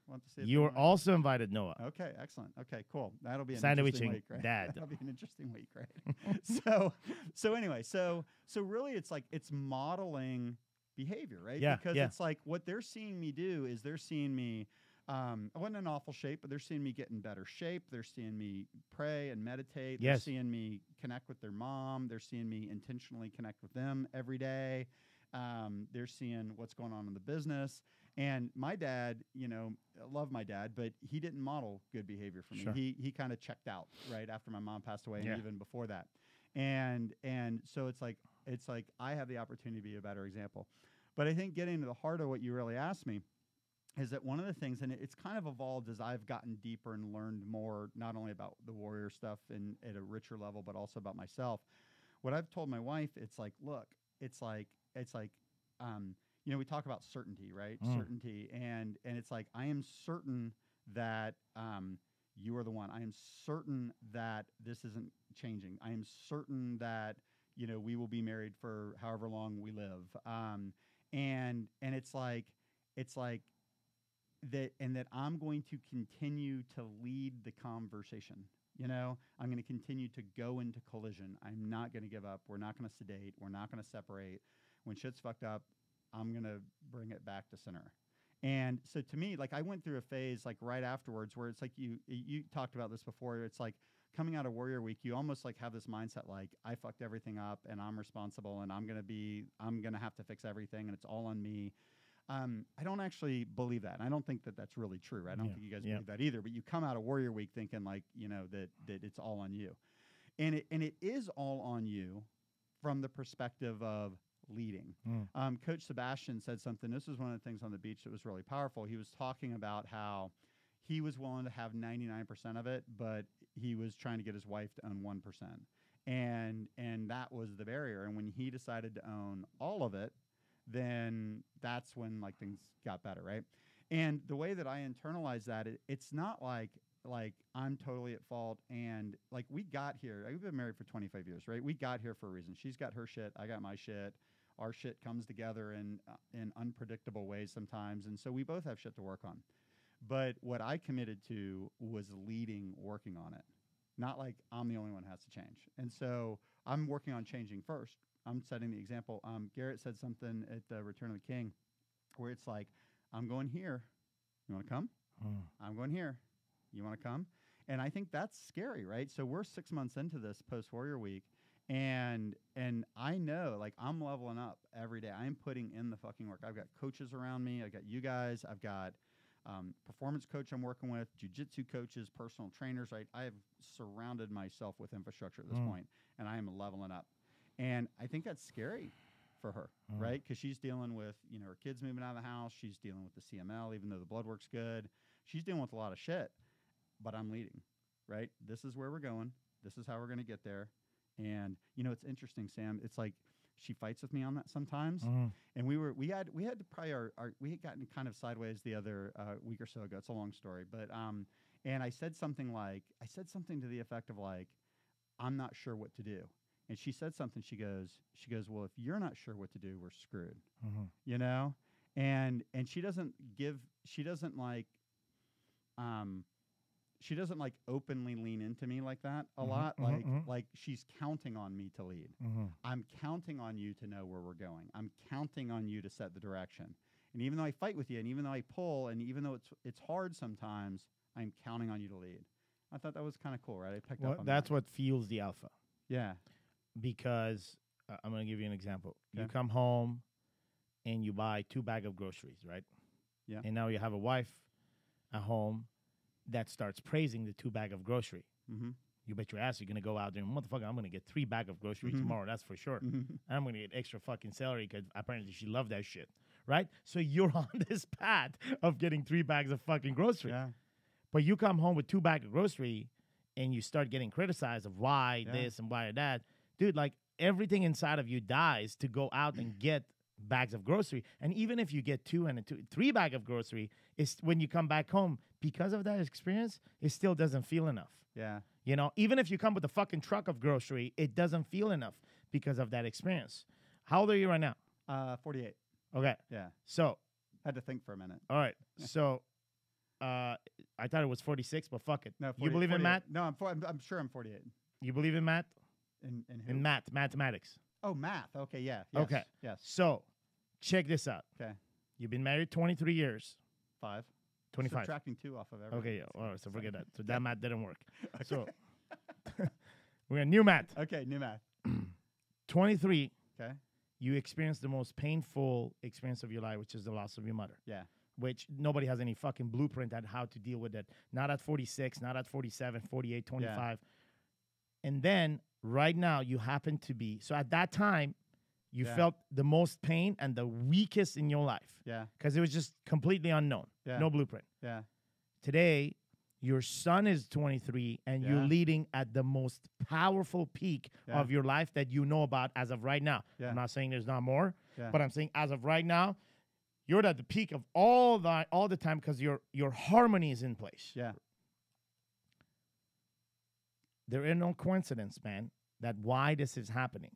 have to see. You are also invited, Noah. Okay, excellent. Okay, cool. That'll be an sandwiching interesting week, right? dad. That'll be an interesting week, right? so anyway, so really, it's like it's modeling behavior, right? Yeah. Because it's like what they're seeing me do is they're seeing me. I wasn't in awful shape, but they're seeing me get in better shape. They're seeing me pray and meditate. Yes. They're seeing me connect with their mom. They're seeing me intentionally connect with them every day. They're seeing what's going on in the business. And my dad, I love my dad, but he didn't model good behavior for me. Sure. He kind of checked out right after my mom passed away, Yeah. and even before that. And so it's like I have the opportunity to be a better example. But I think getting to the heart of what you really asked me is that one of the things, and it's kind of evolved as I've gotten deeper and learned more, not only about the warrior stuff and at a richer level, but also about myself. What I've told my wife, it's like, look, it's like, we talk about certainty, right? Certainty. And it's like, I am certain that you are the one. I am certain that this isn't changing. I am certain that, we will be married for however long we live. And it's like that, and that I'm going to continue to lead the conversation. I'm going to continue to go into collision. I'm not going to give up. We're not going to sedate. We're not going to separate. When shit's fucked up, I'm going to bring it back to center. And so to me, like I went through a phase like right afterwards where it's like you talked about this before. It's like coming out of Warrior Week, you almost like have this mindset like I fucked everything up and I'm responsible and I'm going to have to fix everything and it's all on me. I don't actually believe that. I don't think that that's really true. Right? I don't think you guys believe that either. But you come out of Warrior Week thinking like, that it's all on you. And it is all on you from the perspective of leading. Coach Sebastian said something. This was one of the things on the beach that was really powerful. He was talking about how he was willing to have 99% of it, but he was trying to get his wife to own 1%. And that was the barrier. And when he decided to own all of it, then that's when like things got better, right? And the way that I internalize that, it's not like I'm totally at fault. And like we got here, we've been married for 25 years, right? We got here for a reason. She's got her shit. I got my shit. Our shit comes together in unpredictable ways sometimes. And so we both have shit to work on. But what I committed to was leading, working on it. Not like I'm the only one who has to change. And so I'm working on changing first. I'm setting the example. Garrett said something at the Return of the King where it's like, I'm going here. You want to come? I'm going here. You want to come? And I think that's scary, right? So we're 6 months into this post-Warrior Week, And I know, like, I'm leveling up every day. I'm putting in the fucking work. I've got coaches around me. I've got you guys. I've got performance coach I'm working with, jiu-jitsu coaches, personal trainers. Right? I have surrounded myself with infrastructure at this point, and I am leveling up. And I think that's scary for her, right? Because she's dealing with, her kids moving out of the house. She's dealing with the CML, even though the blood work's good. She's dealing with a lot of shit, but I'm leading, right? This is where we're going. This is how we're going to get there. And it's interesting, Sam. It's like she fights with me on that sometimes. And we had probably we had gotten kind of sideways the other week or so ago. It's a long story, but and I said something to the effect of like, I'm not sure what to do. And she said something. She goes, well, if you're not sure what to do, we're screwed. And she doesn't openly lean into me like that a lot. Like she's counting on me to lead. I'm counting on you to know where we're going. I'm counting on you to set the direction. And even though I fight with you, and even though I pull, and even though it's hard sometimes, I'm counting on you to lead. I thought that was kind of cool, right? I picked up on that's that. what fuels the alpha. Yeah. Because I'm going to give you an example. Okay. You come home and you buy 2 bags of groceries, right? Yeah. And now you have a wife at home that starts praising the 2 bags of grocery. You bet your ass you're going to go out there and, motherfucker, I'm going to get 3 bags of grocery tomorrow. That's for sure. And I'm going to get extra fucking celery because apparently she loved that shit, right? So you're on this path of getting 3 bags of fucking grocery. Yeah. But you come home with 2 bags of grocery and you start getting criticized of why this and why that. Dude, like everything inside of you dies to go out and get bags of grocery. And even if you get 3 bags of grocery, it's when you come back home, because of that experience, it still doesn't feel enough. Yeah. Even if you come with a fucking truck of grocery, it doesn't feel enough because of that experience. How old are you right now? 48. Okay. Yeah. So. Had to think for a minute. All right. So, I thought it was 46, but fuck it. No, 40, you believe 48. in math? No, I'm sure I'm 48. You believe in math? In mathematics. Oh, math. Okay, yeah. Yes, okay. Yes. So, check this out. Okay. You've been married 23 years. 5. 25. Subtracting 2 off of everything. Okay, yeah. All right, so forget that. So that math didn't work. Okay. So, we're in new math. Okay, new math. 23. Okay. You experienced the most painful experience of your life, which is the loss of your mother. Yeah. Which nobody has any fucking blueprint on how to deal with that. Not at 46, not at 47, 48, 25. Yeah. And then right now you happen to be, so at that time, you felt the most pain and the weakest in your life. Yeah. Because it was just completely unknown. Yeah. No blueprint. Yeah. Today, your son is 23 and you're leading at the most powerful peak of your life that you know about as of right now. Yeah. I'm not saying there's not more, Yeah. but I'm saying as of right now, you're at the peak of all the time because your harmony is in place. Yeah. There is no coincidence, man, that why this is happening.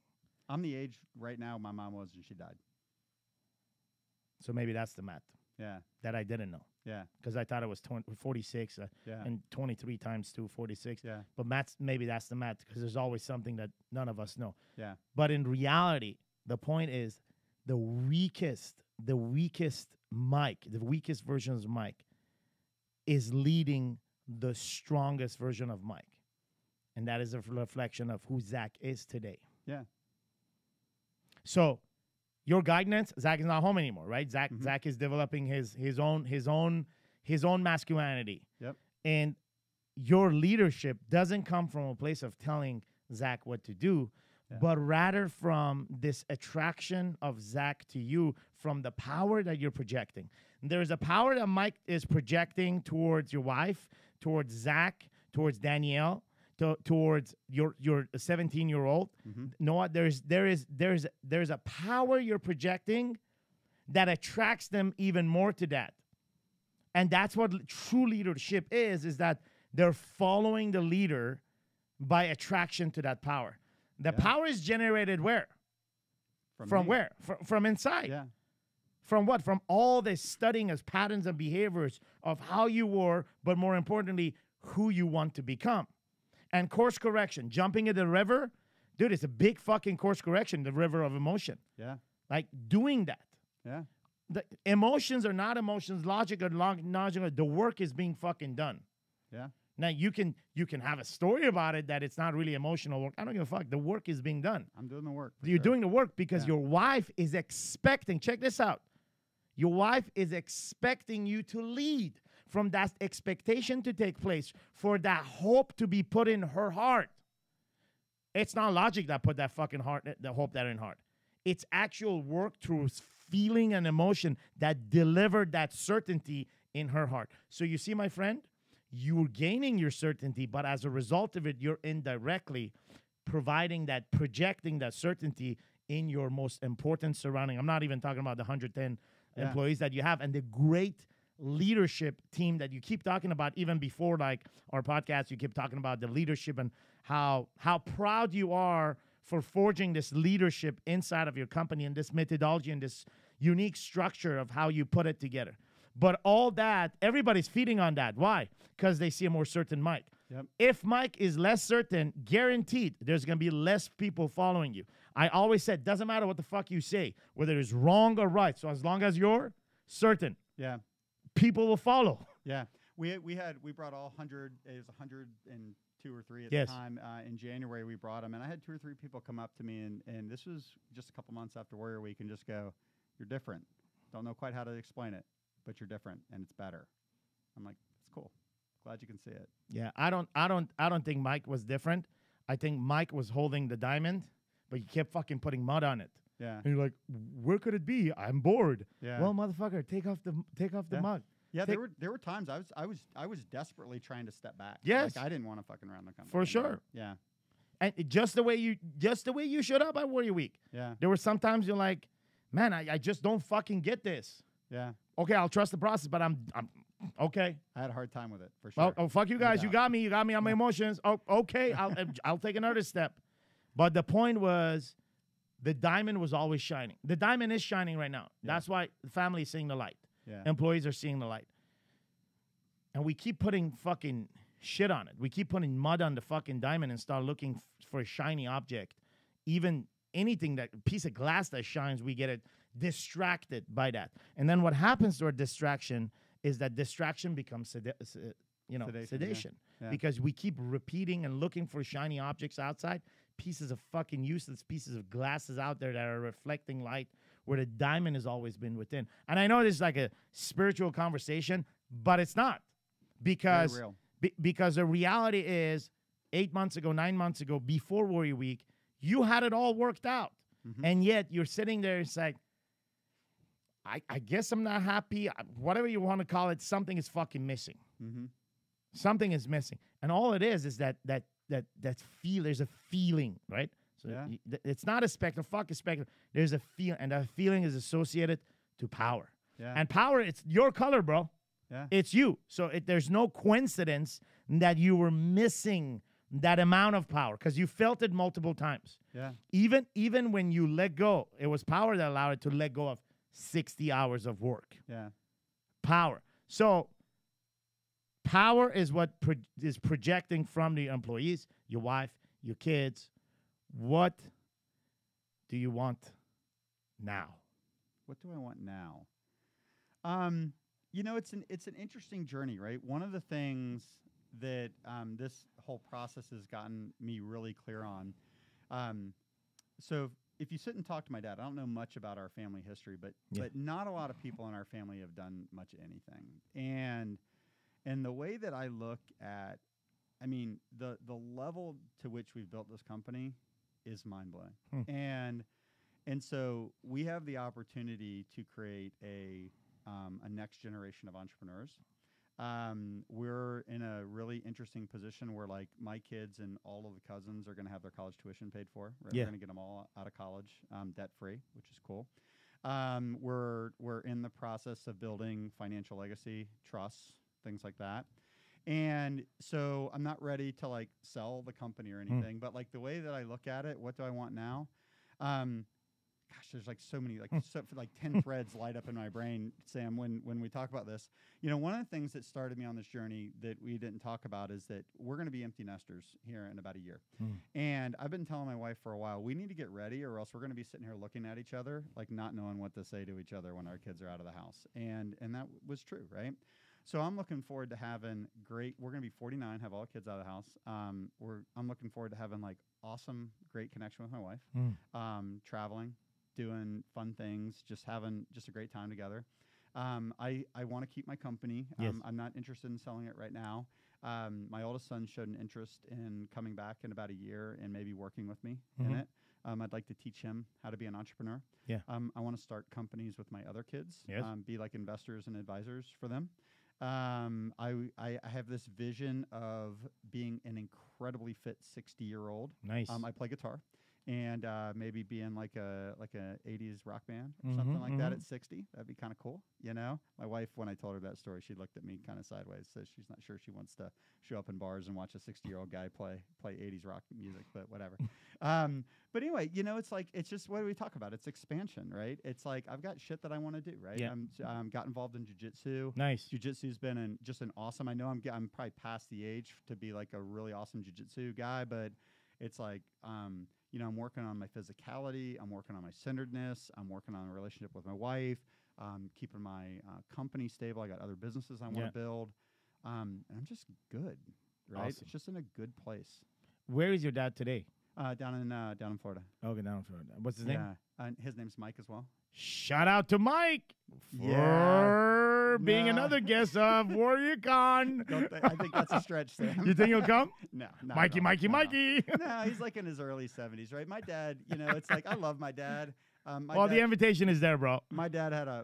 I'm the age right now my mom was when she died. So maybe that's the math. Yeah. That I didn't know. Yeah. Because I thought it was 46 and 23 times 2, 46. Yeah. But maybe that's the math because there's always something that none of us know. Yeah. But in reality, the point is the weakest Mike, the weakest version of Mike is leading the strongest version of Mike. And that is a reflection of who Zach is today. Yeah. So your guidance, Zach is not home anymore, right? Zach is developing his own masculinity. Yep. And your leadership doesn't come from a place of telling Zach what to do, but rather from this attraction of Zach to you, from the power that you're projecting. There's a power that Mike is projecting towards your wife, towards Zach, towards Danielle, towards your 17-year-old. Noah, there's a power you're projecting that attracts them even more to that. And that's what true leadership is that they're following the leader by attraction to that power. The power is generated where? From where? From inside. Yeah. From what? From all this studying as patterns and behaviors of how you were, but more importantly, who you want to become. And course correction, jumping in the river, dude, it's a big fucking course correction, the river of emotion. Yeah. Like doing that. Yeah. The emotions are not emotions, logic or logical. The work is being fucking done. Yeah. Now you can have a story about it that it's not really emotional work. I don't give a fuck. The work is being done. I'm doing the work. You're doing the work because your wife is expecting. Check this out. Your wife is expecting you to lead, from that expectation to take place, for that hope to be put in her heart. It's not logic that put that fucking heart, the hope that in heart. It's actual work through feeling and emotion that delivered that certainty in her heart. So you see, my friend, you're gaining your certainty, but as a result of it, you're indirectly projecting that certainty in your most important surrounding. I'm not even talking about the 110 employees that you have and the great leadership team that you keep talking about. Even before like our podcast, you keep talking about the leadership and how proud you are for forging this leadership inside of your company and this methodology and this unique structure of how you put it together. But all that, everybody's feeding on that. Why? Because they see a more certain Mike. Yep. If Mike is less certain, guaranteed there's going to be less people following you. I always said, doesn't matter what the fuck you say, whether it's wrong or right. So as long as you're certain, people will follow. Yeah. We brought all 100, it was 102 or 3 at the time. In January, we brought them. And I had 2 or 3 people come up to me, and this was just a couple months after Warrior Week, and just go, you're different. Don't know quite how to explain it, but you're different, and it's better. I'm like, it's cool. Glad you can see it. Yeah, I don't think Mike was different. I think Mike was holding the diamond, but you kept fucking putting mud on it. Yeah. And you're like, where could it be? I'm bored. Yeah. Well, motherfucker, take off the mud. Yeah, there were times I was desperately trying to step back. Yes. Like I didn't want to fucking around the company. For sure. Yeah. And just the way you showed up at Warrior Week. Yeah. There were sometimes you're like, man, I just don't fucking get this. Yeah. Okay, I'll trust the process, but I'm okay. I had a hard time with it for sure. Oh, fuck you guys. You got me on my emotions. Oh, okay. I'll take another step. But the point was, the diamond was always shining. The diamond is shining right now. Yeah. That's why the family is seeing the light. Yeah. Employees are seeing the light. And we keep putting fucking shit on it. We keep putting mud on the fucking diamond and start looking for a shiny object. Even anything, that piece of glass that shines, we get it distracted by that. And then what happens to our distraction is that distraction becomes sedation. Yeah. Because we keep repeating and looking for shiny objects outside, pieces of fucking useless pieces of glasses out there that are reflecting light, where the diamond has always been within. And I know this is like a spiritual conversation, but it's not. Because very real. Because the reality is, 8 months ago, 9 months ago, before Warrior Week, you had it all worked out. Mm-hmm. And yet you're sitting there, it's like, I guess I'm not happy. Whatever you want to call it, something is fucking missing. Mm-hmm. Something is missing. And all it is that there's a feeling, right? So it's not a spectrum. Fuck a spectrum. There's a feeling, and that feeling is associated to power. Yeah. And power, it's your color, bro. Yeah. It's you. So there's no coincidence that you were missing that amount of power, because you felt it multiple times. Yeah. Even when you let go, it was power that allowed it to let go of 60 hours of work. Yeah. Power. So power is what is projecting from the employees, your wife, your kids. What do you want now? What do I want now? It's an interesting journey, right? One of the things that this whole process has gotten me really clear on. So if you sit and talk to my dad, I don't know much about our family history, but not a lot of people in our family have done much anything. And the way that I look at, the level to which we've built this company is mind-blowing. And so we have the opportunity to create a next generation of entrepreneurs. We're in a really interesting position where, like, my kids and all of the cousins are going to have their college tuition paid for. Right? Yeah. We're going to get them all out of college debt-free, which is cool. We're in the process of building financial legacy, trusts, things like that. And so I'm not ready to, like, sell the company or anything, but, like, the way that I look at it, what do I want now? Gosh, there's like so many, like 10 threads light up in my brain, Sam, when we talk about this. One of the things that started me on this journey that we didn't talk about is that we're going to be empty nesters here in about a year. And I've been telling my wife for a while, we need to get ready, or else we're going to be sitting here looking at each other, like not knowing what to say to each other when our kids are out of the house. And that was true, right? So I'm looking forward to having great. We're gonna be 49, have all the kids out of the house. I'm looking forward to having like awesome, great connection with my wife. Traveling, doing fun things, just having just a great time together. I want to keep my company. Yes. I'm not interested in selling it right now. My oldest son showed an interest in coming back in about a year and maybe working with me in it. I'd like to teach him how to be an entrepreneur. Yeah. I want to start companies with my other kids. Yes. Be like investors and advisors for them. I have this vision of being an incredibly fit 60-year-old. Nice. I play guitar, and maybe being like a 80s rock band or something like that at 60. That'd be kind of cool, you know. My wife, when I told her that story, she looked at me kind of sideways, says she's not sure she wants to show up in bars and watch a 60-year-old guy play 80s rock music, but whatever. But anyway, you know, it's like, it's just, what do we talk about? It's expansion, right? It's like, I've got shit that I want to do, right? Yeah. Got involved in jiu-jitsu. Nice. Jiu-jitsu's been just an awesome, I know I'm probably past the age to be like a really awesome jiu-jitsu guy, but it's like, you know, I'm working on my physicality. I'm working on my centeredness. I'm working on a relationship with my wife, keeping my company stable. I got other businesses I want to build. And I'm just good, right? Awesome. It's just in a good place. Where is your dad today? Down in Florida. Okay, down in Florida. What's his name? And his name's Mike as well. Shout out to Mike for being another guest of WarriorCon. I think that's a stretch, Sam. You think he'll come? No. Mikey. No, he's like in his early 70s, right? My dad, you know, it's like, I love my dad. The invitation is there, bro. My dad had a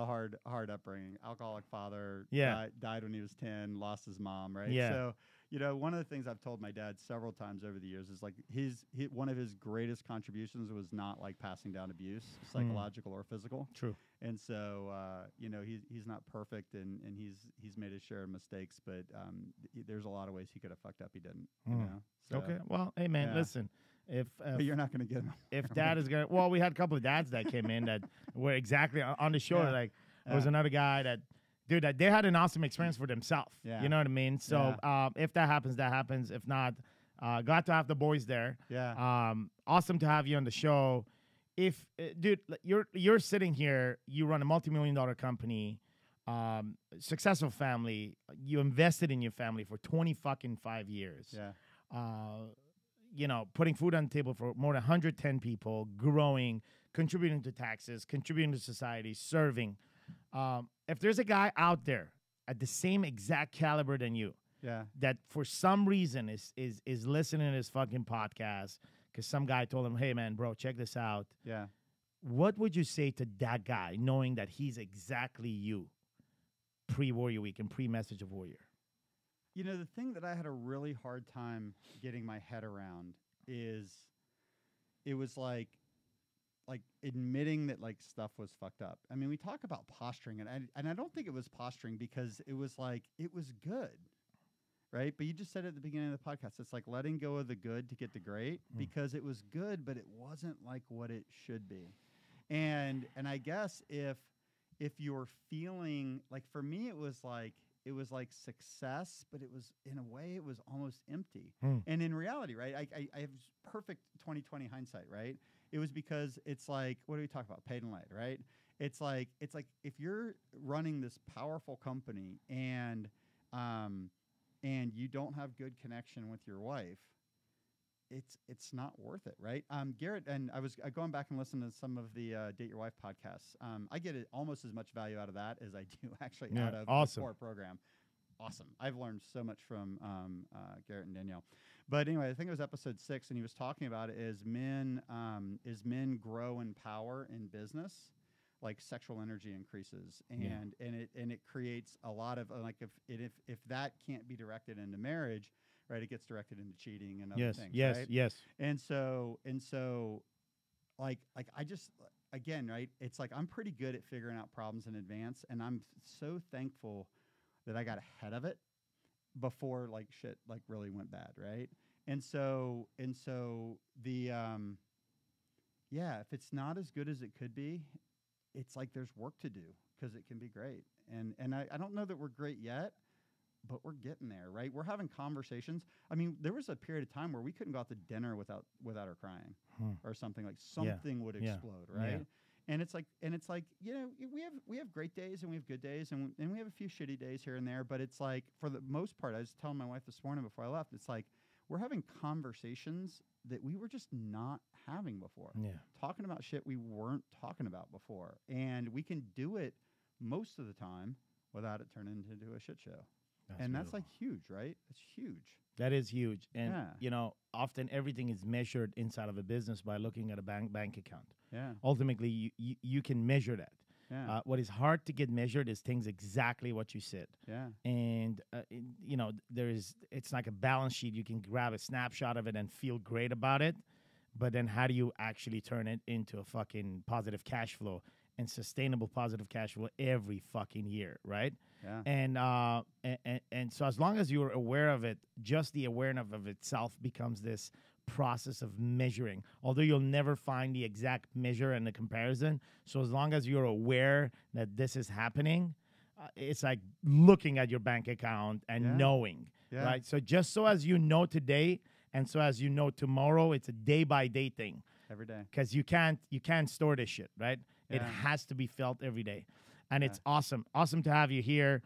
hard upbringing. Alcoholic father. Died when he was 10. Lost his mom. Right. Yeah. So, you know, one of the things I've told my dad several times over the years is like one of his greatest contributions was not like passing down abuse, psychological or physical. True. And so, you know, he's not perfect, and he's made his share of mistakes, but there's a lot of ways he could have fucked up. He didn't. You know. So, okay. Well, hey man, listen. But you're not going to get him. If dad is gonna, well, we had a couple of dads that came in that were exactly on the show. Like there was another guy that, dude, that they had an awesome experience for themselves. Yeah. You know what I mean? So if that happens, that happens. If not, glad to have the boys there. Yeah. Awesome to have you on the show. If dude, you're sitting here, you run a multi-million-dollar company, successful family. You invested in your family for 25 years. Yeah. You know, putting food on the table for more than 110 people, growing, contributing to taxes, contributing to society, serving. If there's a guy out there at the same exact caliber than you, that for some reason is listening to this fucking podcast because some guy told him, hey, man, bro, check this out. Yeah. What would you say to that guy, knowing that he's exactly you, pre-Warrior Week and pre-Message of Warrior? You know, the thing that I had a really hard time getting my head around is it was like admitting that like stuff was fucked up. I mean, we talk about posturing, and I don't think it was posturing because it was like it was good, right? But you just said at the beginning of the podcast, it's like letting go of the good to get the great because it was good, but it wasn't like what it should be. And I guess if you're feeling like, for me, it was like success, but it was, in a way, it was almost empty. And in reality, right, I have perfect 20/20 hindsight, right? It was because it's like, what do we talk about? Paid and light, right? It's like if you're running this powerful company and you don't have good connection with your wife, it's not worth it, right? Garrett, and I was going back and listening to some of the Date Your Wife podcasts. I get almost as much value out of that as I do actually out of the core program. Awesome. I've learned so much from Garrett and Danielle. But anyway, I think it was episode 6, and he was talking about it as men grow in power in business, like sexual energy increases, and it creates a lot of like if that can't be directed into marriage, right, it gets directed into cheating and other things. Yes. And so like I just, again, right, it's like I'm pretty good at figuring out problems in advance, and I'm so thankful that I got ahead of it before like shit like really went bad, right? And so the if it's not as good as it could be, it's like there's work to do because it can be great. And I don't know that we're great yet, but we're getting there, right? We're having conversations. I mean, there was a period of time where we couldn't go out to dinner without her crying or something, like something would explode, right? And it's like, you know, we have great days and we have good days and we have a few shitty days here and there. But it's like, for the most part, I was telling my wife this morning before I left, it's like we're having conversations that we were just not having before. Yeah. Talking about shit we weren't talking about before. And we can do it most of the time without it turning into a shit show. That's like huge, right? It's huge. That is huge. And, you know, often everything is measured inside of a business by looking at a bank account. Yeah. Ultimately, you can measure that. Yeah. What is hard to get measured is things exactly what you said. Yeah. And, you know, it's like a balance sheet. You can grab a snapshot of it and feel great about it. But then how do you actually turn it into a fucking positive cash flow and sustainable positive cash flow every fucking year, right? Yeah. And so as long as you're aware of it, just the awareness of itself becomes this process of measuring, although you'll never find the exact measure and the comparison. So as long as you're aware that this is happening, it's like looking at your bank account and knowing, right? So just so as you know today and so as you know tomorrow, it's a day-by-day thing. Every day. Because you can't store this shit, right? It has to be felt every day. And it's awesome. Awesome to have you here.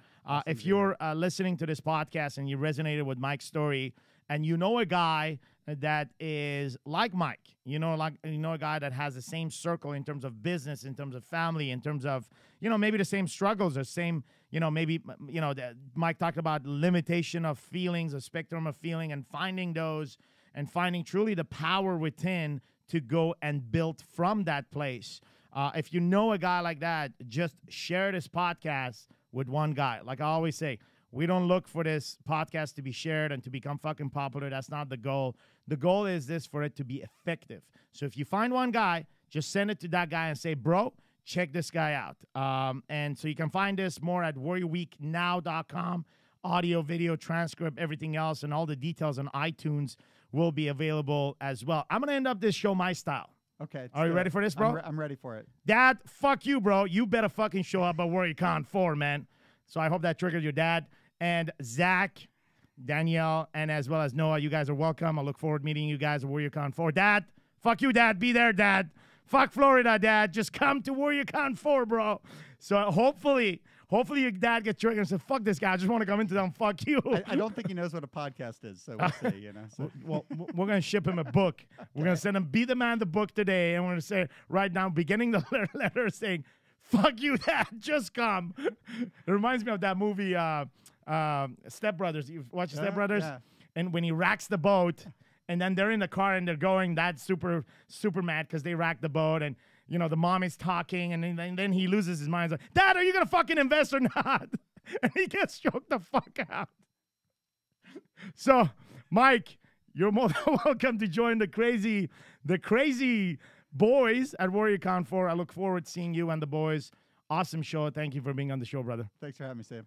If you're listening to this podcast and you resonated with Mike's story and you know a guy that is like Mike, you know a guy that has the same circle in terms of business, in terms of family, in terms of, you know, maybe the same struggles or same, you know, maybe, you know, Mike talked about limitation of feelings, a spectrum of feeling, and finding those and finding truly the power within to go and build from that place. If you know a guy like that, just share this podcast with one guy. Like I always say, we don't look for this podcast to be shared and to become fucking popular. That's not the goal. The goal is this, for it to be effective. So if you find one guy, just send it to that guy and say, bro, check this guy out. And so you can find this more at warriorweeknow.com. Audio, video, transcript, everything else, and all the details on iTunes will be available as well. I'm going to end up this show my style. Okay. Are you ready for this, bro? I'm ready for it. Dad, fuck you, bro. You better fucking show up at WarriorCon 4, man. So I hope that triggered your dad. And Zach, Danielle, and as well as Noah, you guys are welcome. I look forward to meeting you guys at WarriorCon 4. Dad, fuck you, Dad. Be there, Dad. Fuck Florida, Dad. Just come to WarriorCon 4, bro. So hopefully your dad gets triggered and says, fuck this guy. I just want to come into them. Fuck you. I don't think he knows what a podcast is, so we'll see, you know. So. Well, we're going to ship him a book. Okay. We're going to send him Be the Man the book today, and we're going to say right now, beginning the letter saying, fuck you, Dad. Just come. It reminds me of that movie, Step Brothers. You've watched Step Brothers? Yeah. And when he racks the boat, and then they're in the car and they're going that super mad because they racked the boat, and you know, the mom is talking, and then he loses his mind. He's like, Dad, are you going to fucking invest or not? And he gets choked the fuck out. So, Mike, you're more than welcome to join the crazy boys at WarriorCon 4. I look forward to seeing you and the boys. Awesome show. Thank you for being on the show, brother. Thanks for having me, Sam.